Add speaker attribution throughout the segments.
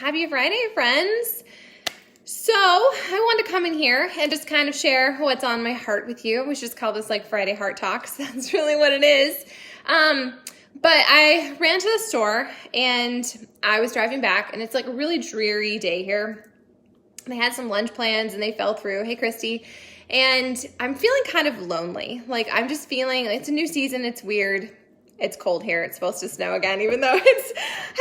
Speaker 1: Happy Friday, friends. So I wanted to come in here and just kind of share what's on my heart with you. We should just call this like Friday Heart Talks. That's really what it is. But I ran to the store and I was driving back, and it's like a really dreary day here. They had some lunch plans and they fell through. Hey, Christy. And I'm feeling kind of lonely. Like I'm just feeling, it's a new season. It's weird. It's cold here. It's supposed to snow again, even though it's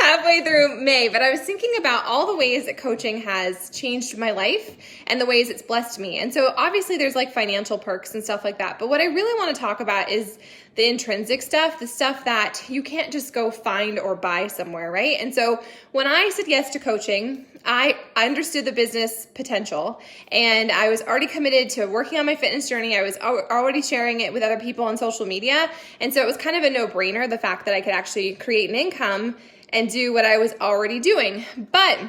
Speaker 1: halfway through May. But I was thinking about all the ways that coaching has changed my life and the ways it's blessed me. And so obviously there's like financial perks and stuff like that. But what I really want to talk about is the intrinsic stuff, the stuff that you can't just go find or buy somewhere, right? And so when I said yes to coaching, I understood the business potential, and I was already committed to working on my fitness journey. I was already sharing it with other people on social media. And so it was kind of a no-brainer, the fact that I could actually create an income and do what I was already doing. But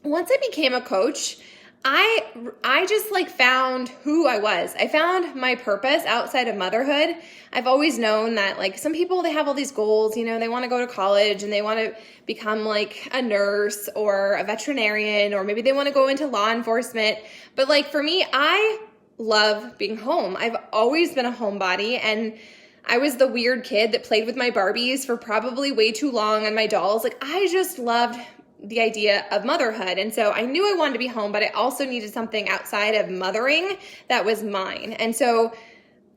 Speaker 1: once I became a coach, I just like found who I was. I found my purpose outside of motherhood. I've always known that like some people, they have all these goals, you know, they want to go to college and they want to become like a nurse or a veterinarian, or maybe they want to go into law enforcement. But like for me, I love being home. I've always been a homebody, and I was the weird kid that played with my Barbies for probably way too long and my dolls. Like I just loved the idea of motherhood. And so I knew I wanted to be home, but I also needed something outside of mothering that was mine. And so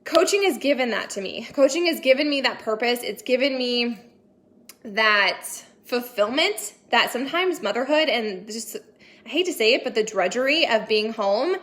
Speaker 1: coaching has given that to me. Coaching has given me that purpose. It's given me that fulfillment that sometimes motherhood and just, I hate to say it, but the drudgery of being home,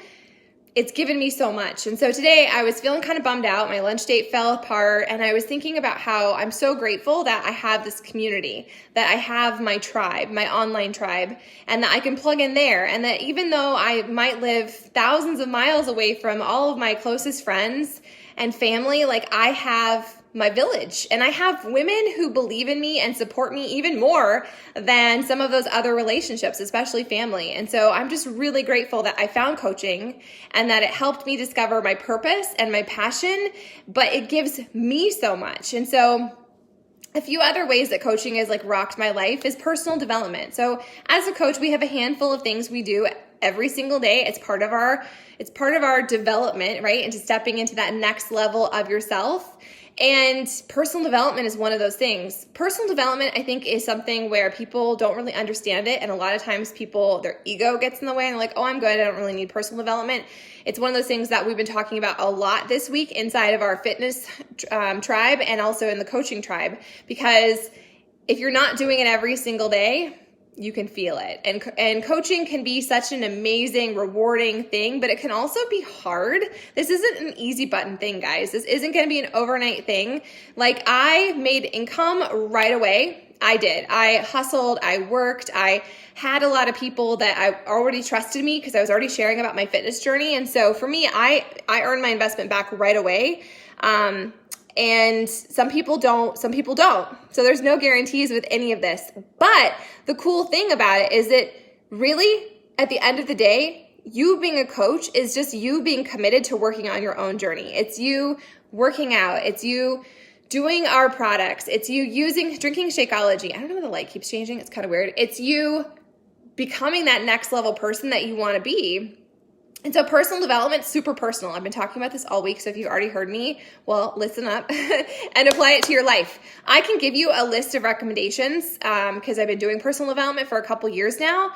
Speaker 1: it's given me so much. And so today I was feeling kind of bummed out. My lunch date fell apart, and I was thinking about how I'm so grateful that I have this community, that I have my tribe, my online tribe, and that I can plug in there. And that even though I might live thousands of miles away from all of my closest friends and family, like I have my village, and I have women who believe in me and support me even more than some of those other relationships, especially family. And so I'm just really grateful that I found coaching and that it helped me discover my purpose and my passion, but it gives me so much. And so a few other ways that coaching has like rocked my life is personal development. So as a coach, we have a handful of things we do every single day. It's part of our development, right? Into stepping into that next level of yourself. And personal development is one of those things. Personal development, I think, is something where people don't really understand it. And a lot of times their ego gets in the way and they're like, oh, I'm good. I don't really need personal development. It's one of those things that we've been talking about a lot this week inside of our fitness tribe and also in the coaching tribe. Because if you're not doing it every single day, you can feel it. And coaching can be such an amazing, rewarding thing, but it can also be hard. This isn't an easy button thing, guys. This isn't going to be an overnight thing. Like I made income right away. I did. I hustled. I worked. I had a lot of people that I already trusted me because I was already sharing about my fitness journey. And so for me, I earned my investment back right away. And some people don't. So there's no guarantees with any of this. But the cool thing about it is that really, at the end of the day, you being a coach is just you being committed to working on your own journey. It's you working out. It's you doing our products. It's you drinking Shakeology. I don't know why the light keeps changing. It's kind of weird. It's you becoming that next level person that you want to be. And so personal development, super personal. I've been talking about this all week, so if you've already heard me, well, listen up and apply it to your life. I can give you a list of recommendations because I've been doing personal development for a couple years now,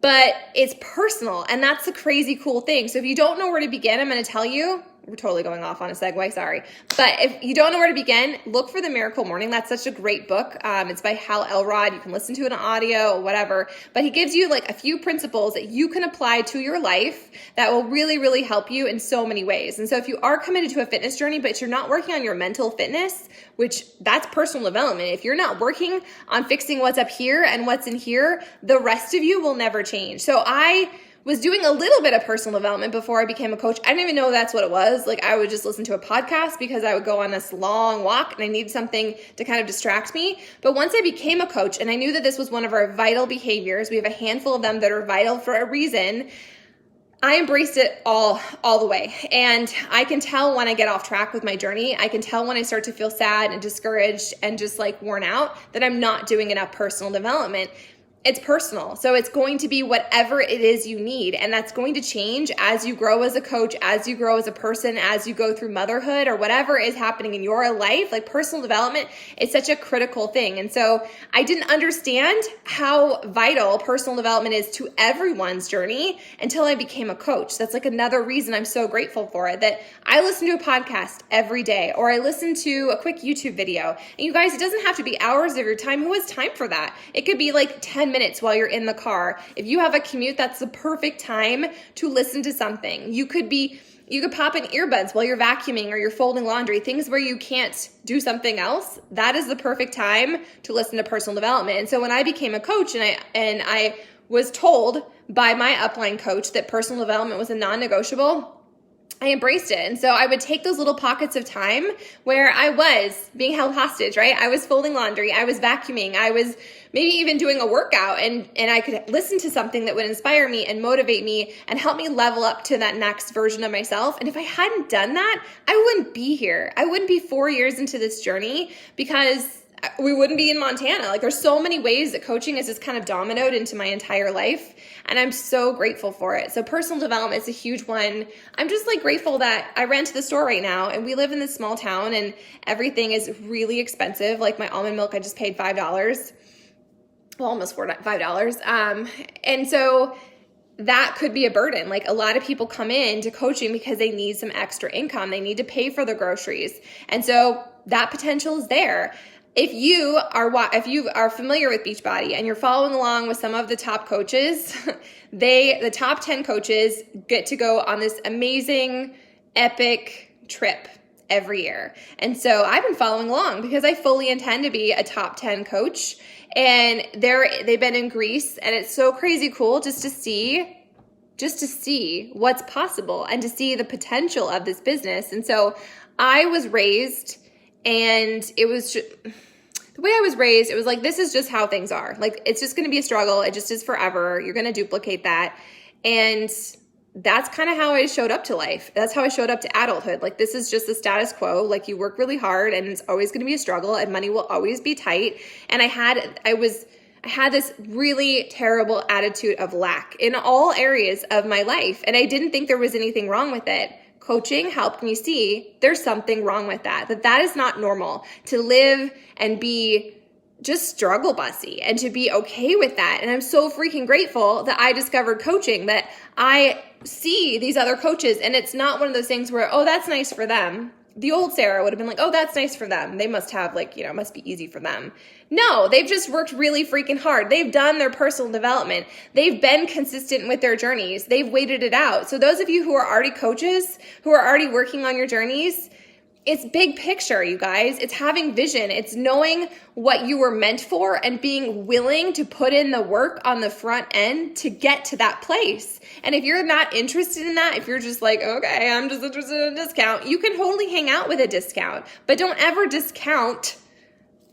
Speaker 1: but it's personal, and that's the crazy cool thing. So if you don't know where to begin, I'm going to tell you. We're totally going off on a segue, sorry. But if you don't know where to begin, look for The Miracle Morning. That's such a great book. It's by Hal Elrod. You can listen to it on audio or whatever. But he gives you like a few principles that you can apply to your life that will really, really help you in so many ways. And so if you are committed to a fitness journey, but you're not working on your mental fitness, which that's personal development. If you're not working on fixing what's up here and what's in here, the rest of you will never change. So I was doing a little bit of personal development before I became a coach. I didn't even know that's what it was. Like I would just listen to a podcast because I would go on this long walk and I needed something to kind of distract me. But once I became a coach and I knew that this was one of our vital behaviors, we have a handful of them that are vital for a reason, I embraced it all the way. And I can tell when I get off track with my journey. I can tell when I start to feel sad and discouraged and just like worn out that I'm not doing enough personal development. it's personal. So it's going to be whatever it is you need. And that's going to change as you grow as a coach, as you grow as a person, as you go through motherhood or whatever is happening in your life. Like personal development is such a critical thing. And so I didn't understand how vital personal development is to everyone's journey until I became a coach. That's like another reason I'm so grateful for it, that I listen to a podcast every day, or I listen to a quick YouTube video. And you guys, it doesn't have to be hours of your time. Who has time for that? It could be like 10 minutes while you're in the car. If you have a commute, that's the perfect time to listen to something. You could pop in earbuds while you're vacuuming or you're folding laundry, things where you can't do something else. That is the perfect time to listen to personal development. And so when I became a coach and I was told by my upline coach that personal development was a non-negotiable, I embraced it. And so I would take those little pockets of time where I was being held hostage, right? I was folding laundry, I was vacuuming, I was maybe even doing a workout, and I could listen to something that would inspire me and motivate me and help me level up to that next version of myself. And if I hadn't done that, I wouldn't be here. I wouldn't be 4 years into this journey, because we wouldn't be in Montana. Like, there's so many ways that coaching has just kind of dominoed into my entire life, and I'm so grateful for it. So personal development is a huge one. I'm just like grateful that I rent the store right now, and we live in this small town and everything is really expensive. Like my almond milk, I just paid $5. Well, almost $5. And so that could be a burden. Like, a lot of people come in to coaching because they need some extra income. They need to pay for their groceries. And so that potential is there. If you are familiar with Beachbody and you're following along with some of the top coaches, the top 10 coaches get to go on this amazing, epic trip every year. And so I've been following along because I fully intend to be a top 10 coach. And they've been in Greece, and it's so crazy cool just to see what's possible and to see the potential of this business. And so I was raised, and it was just, the way I was raised, it was like, this is just how things are. Like, it's just going to be a struggle. It just is forever. You're going to duplicate that. And that's kind of how I showed up to life. That's how I showed up to adulthood. Like, this is just the status quo. Like, you work really hard and it's always going to be a struggle and money will always be tight. And I had this really terrible attitude of lack in all areas of my life. And I didn't think there was anything wrong with it. Coaching helped me see there's something wrong with that is not normal to live and be just struggle bussy and to be okay with that. And I'm so freaking grateful that I discovered coaching, that I see these other coaches, and it's not one of those things where, oh, that's nice for them. The old Sarah would have been like, oh, that's nice for them. They must have it must be easy for them. No, they've just worked really freaking hard. They've done their personal development. They've been consistent with their journeys. They've waited it out. So those of you who are already coaches, who are already working on your journeys, it's big picture, you guys. It's having vision. It's knowing what you were meant for and being willing to put in the work on the front end to get to that place. And if you're not interested in that, if you're just like, okay, I'm just interested in a discount, you can totally hang out with a discount. But don't ever discount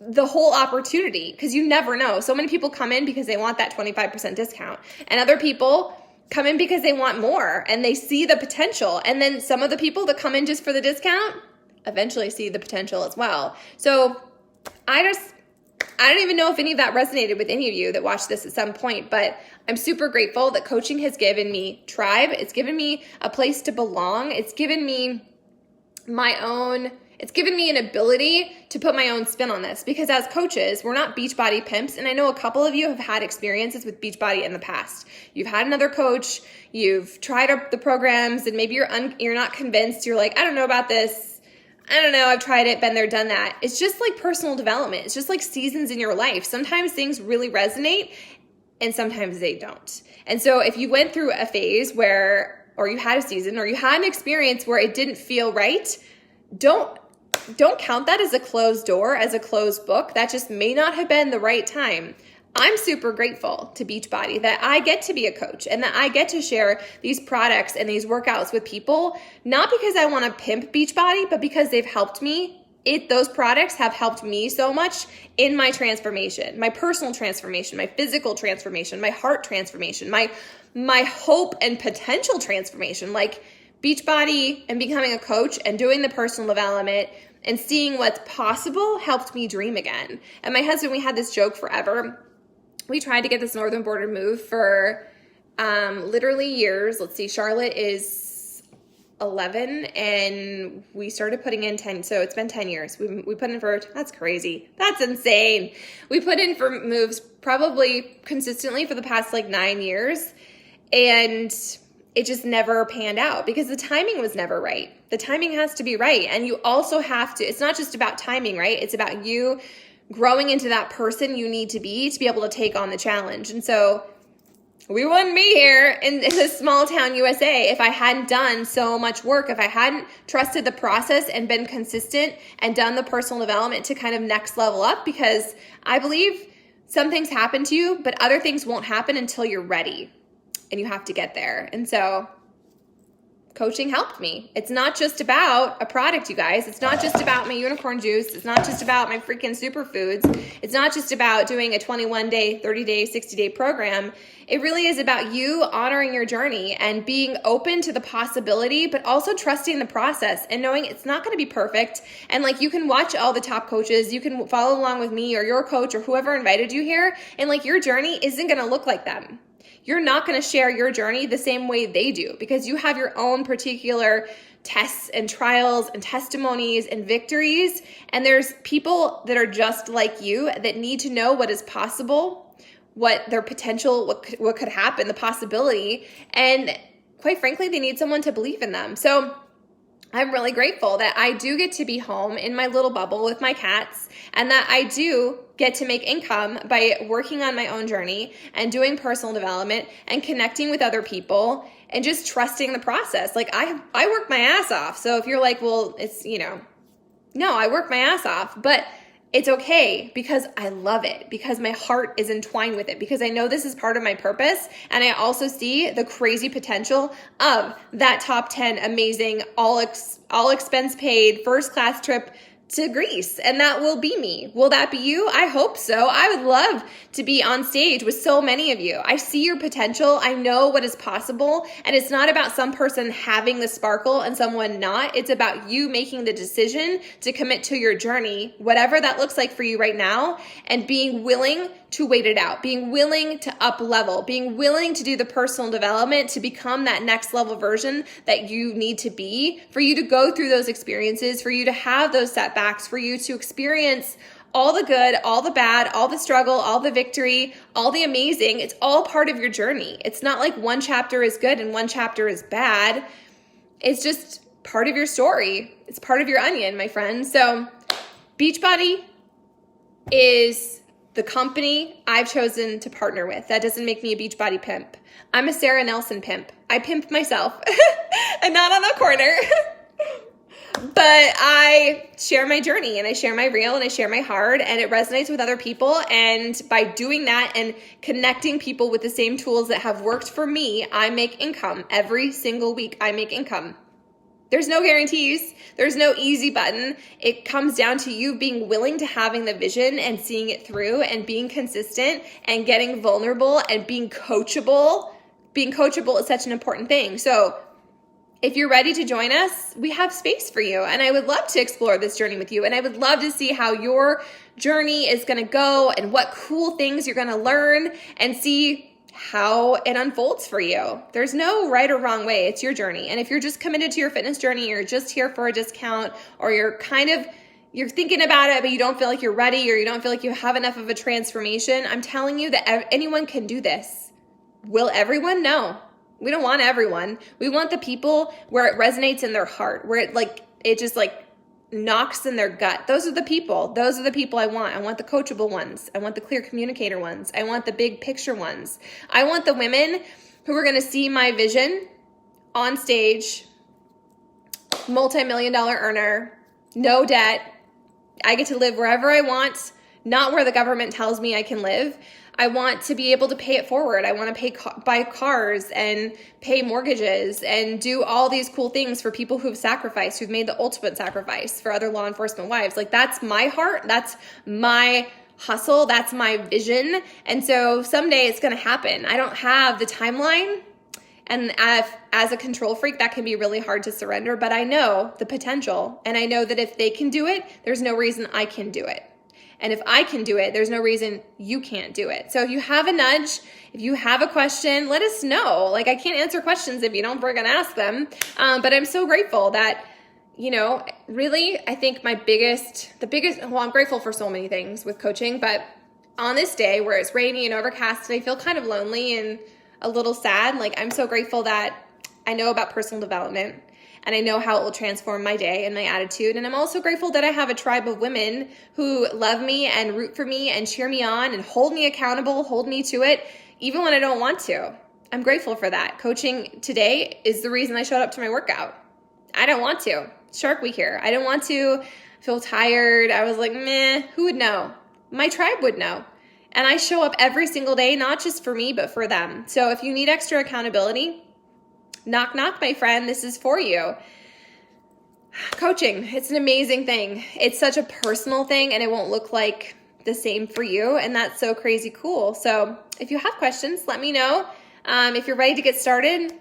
Speaker 1: the whole opportunity, because you never know. So many people come in because they want that 25% discount, and other people come in because they want more and they see the potential. And then some of the people that come in just for the discount eventually see the potential as well. So I don't even know if any of that resonated with any of you that watched this at some point, but I'm super grateful that coaching has given me tribe. It's given me a place to belong. It's given me an ability to put my own spin on this, because as coaches, we're not Beachbody pimps. And I know a couple of you have had experiences with Beachbody in the past. You've had another coach, you've tried the programs, and maybe you're not convinced. You're like, I don't know about this. I don't know, I've tried it, been there, done that. It's just like personal development. It's just like seasons in your life. Sometimes things really resonate and sometimes they don't. And so if you went through a phase or you had a season, or you had an experience where it didn't feel right, don't count that as a closed door, as a closed book. That just may not have been the right time. I'm super grateful to Beachbody that I get to be a coach and that I get to share these products and these workouts with people, not because I want to pimp Beachbody, but because they've helped me. Those products have helped me so much in my transformation, my personal transformation, my physical transformation, my heart transformation, my hope and potential transformation. Like, Beachbody and becoming a coach and doing the personal development and seeing what's possible helped me dream again. And my husband, we had this joke forever. we tried to get this Northern Border move for literally years. Let's see, Charlotte is 11 and we started putting in 10. So it's been 10 years. We put in for, that's crazy. That's insane. We put in for moves probably consistently for the past like 9 years. And it just never panned out because the timing was never right. The timing has to be right. And you also have to, it's not just about timing, right? It's about you growing into that person you need to be able to take on the challenge. And so we wouldn't be here in this small town USA if I hadn't done so much work, if I hadn't trusted the process and been consistent and done the personal development to kind of next level up, because I believe some things happen to you, but other things won't happen until you're ready and you have to get there. And so coaching helped me. It's not just about a product, you guys. It's not just about my unicorn juice. It's not just about my freaking superfoods. It's not just about doing a 21-day, 30-day, 60-day program. It really is about you honoring your journey and being open to the possibility, but also trusting the process and knowing it's not going to be perfect. And like, you can watch all the top coaches, you can follow along with me or your coach or whoever invited you here, and like, your journey isn't going to look like them. You're not going to share your journey the same way they do because you have your own particular tests and trials and testimonies and victories. And there's people that are just like you that need to know what is possible, what their potential, what could happen, the possibility. And quite frankly, they need someone to believe in them. So I'm really grateful that I do get to be home in my little bubble with my cats, and that I do get to make income by working on my own journey and doing personal development and connecting with other people and just trusting the process. Like, I work my ass off. So if you're like, well, it's, no, I work my ass off, but it's okay because I love it, because my heart is entwined with it, because I know this is part of my purpose. And I also see the crazy potential of that top 10 amazing, all expense paid first class trip to Greece. And that will be me. Will that be you? I hope so. I would love to be on stage with so many of you. I see your potential. I know what is possible. And it's not about some person having the sparkle and someone not. It's about you making the decision to commit to your journey, whatever that looks like for you right now, and being willing to wait it out, being willing to up level, being willing to do the personal development to become that next level version that you need to be, for you to go through those experiences, for you to have those setbacks, for you to experience all the good, all the bad, all the struggle, all the victory, all the amazing. It's all part of your journey. It's not like one chapter is good and one chapter is bad. It's just part of your story. It's part of your onion, my friend. So Beachbody is the company I've chosen to partner with. That doesn't make me a Beachbody pimp. I'm a Sarah Nelson pimp. I pimp myself and not on the corner. But I share my journey and I share my real and I share my hard, and it resonates with other people. And by doing that and connecting people with the same tools that have worked for me, I make income. Every single week I make income. There's no guarantees. There's no easy button. It comes down to you being willing to having the vision and seeing it through and being consistent and getting vulnerable and being coachable. Being coachable is such an important thing. So if you're ready to join us, we have space for you. And I would love to explore this journey with you. And I would love to see how your journey is going to go and what cool things you're going to learn, and see how it unfolds for you. There's no right or wrong way. It's your journey. And if you're just committed to your fitness journey, you're just here for a discount, or you're thinking about it, but you don't feel like you're ready, or you don't feel like you have enough of a transformation, I'm telling you that anyone can do this. Will everyone? No. We don't want everyone. We want the people where it resonates in their heart, where it just knocks in their gut. Those are the people. Those are the people I want. I want the coachable ones. I want the clear communicator ones. I want the big picture ones. I want the women who are going to see my vision on stage, multi-million-dollar earner, no debt. I get to live wherever I want, not where the government tells me I can live. I want to be able to pay it forward. I want to buy cars and pay mortgages and do all these cool things for people who've sacrificed, who've made the ultimate sacrifice for other law enforcement wives. That's my heart. That's my hustle. That's my vision. And so someday it's going to happen. I don't have the timeline. And as a control freak, that can be really hard to surrender. But I know the potential. And I know that if they can do it, there's no reason I can do it. And if I can do it, there's no reason you can't do it. So if you have a nudge, if you have a question, let us know. Like, I can't answer questions if you don't friggin' ask them. But I'm so grateful that, really, I think I'm grateful for so many things with coaching, but on this day where it's rainy and overcast and I feel kind of lonely and a little sad, like, I'm so grateful that I know about personal development and I know how it will transform my day and my attitude. And I'm also grateful that I have a tribe of women who love me and root for me and cheer me on and hold me accountable, hold me to it, even when I don't want to. I'm grateful for that. Coaching today is the reason I showed up to my workout. I don't want to. Shark Week here. I didn't want to, feel tired. I was like, meh, who would know? My tribe would know. And I show up every single day, not just for me, but for them. So if you need extra accountability, knock, knock, my friend, this is for you. Coaching, it's an amazing thing. It's such a personal thing and it won't look like the same for you. And that's so crazy cool. So if you have questions, let me know. If you're ready to get started,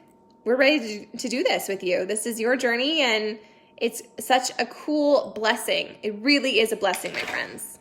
Speaker 1: we're ready to do this with you. This is your journey and it's such a cool blessing. It really is a blessing, my friends.